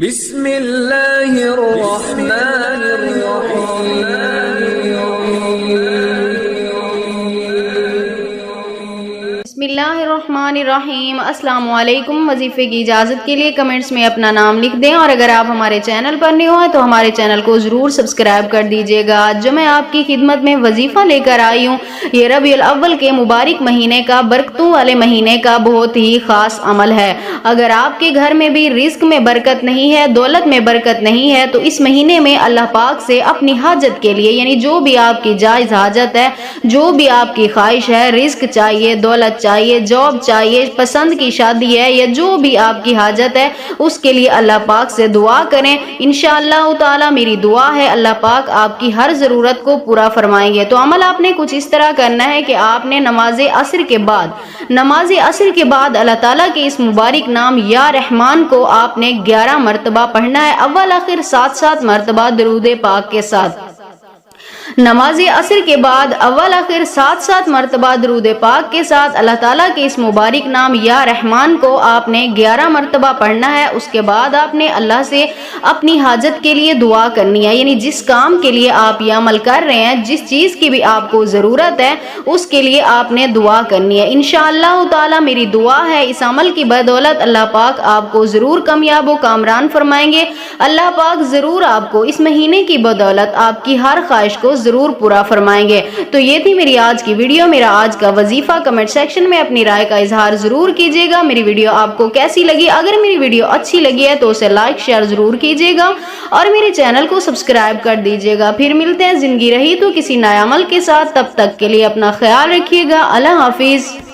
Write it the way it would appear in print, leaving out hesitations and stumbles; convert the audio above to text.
بسم اللہ الرحمن الرحیم بسم اللہ الرحمن الرحیم۔ السلام علیکم۔ وظیفے کی اجازت کے لیے کمنٹس میں اپنا نام لکھ دیں، اور اگر آپ ہمارے چینل پر نئے ہیں تو ہمارے چینل کو ضرور سبسکرائب کر دیجیے گا۔ جو میں آپ کی خدمت میں وظیفہ لے کر آئی ہوں، یہ ربیع الاول کے مبارک مہینے کا، برکتوں والے مہینے کا بہت ہی خاص عمل ہے۔ اگر آپ کے گھر میں بھی رزق میں برکت نہیں ہے، دولت میں برکت نہیں ہے، تو اس مہینے میں اللہ پاک سے اپنی حاجت کے لیے، یعنی جو بھی آپ کی جائز حاجت ہے، جو بھی آپ کی خواہش ہے، رزق چاہیے، دولت چاہیے، جاب چاہیے، پسند کی شادی ہے، یا جو بھی آپ کی حاجت ہے، اس کے لیے اللہ پاک سے دعا کریں۔ انشاءاللہ تعالی میری دعا ہے اللہ پاک آپ کی ہر ضرورت کو پورا فرمائیں گے۔ تو عمل آپ نے کچھ اس طرح کرنا ہے کہ آپ نے نماز عصر کے بعد اللہ تعالیٰ کے اس مبارک نام یا رحمان کو آپ نے 11 مرتبہ پڑھنا ہے، اول آخر 7 مرتبہ درود پاک کے ساتھ۔ نماز عصر کے بعد اول آخر 7 مرتبہ درود پاک کے ساتھ اللہ تعالیٰ کے اس مبارک نام یا رحمان کو آپ نے 11 مرتبہ پڑھنا ہے۔ اس کے بعد آپ نے اللہ سے اپنی حاجت کے لیے دعا کرنی ہے، یعنی جس کام کے لیے آپ یہ عمل کر رہے ہیں، جس چیز کی بھی آپ کو ضرورت ہے، اس کے لیے آپ نے دعا کرنی ہے۔ انشاءاللہ تعالی میری دعا ہے اس عمل کی بدولت اللہ پاک آپ کو ضرور کامیاب و کامران فرمائیں گے۔ اللہ پاک ضرور آپ کو اس مہینے کی بدولت آپ کی ہر خواہش کو ضرور پورا فرمائیں گے۔ تو یہ تھی میری آج کی ویڈیو، میرا آج کا وظیفہ۔ کمنٹ سیکشن میں اپنی رائے کا اظہار ضرور کیجیے گا۔ میری ویڈیو آپ کو کیسی لگی؟ اگر میری ویڈیو اچھی لگی ہے تو اسے لائک شیئر ضرور کیجیے گا، اور میرے چینل کو سبسکرائب کر دیجیے گا۔ پھر ملتے ہیں زندگی رہی تو کسی نئے عمل کے ساتھ، تب تک کے لیے اپنا خیال رکھیے گا۔ اللہ حافظ۔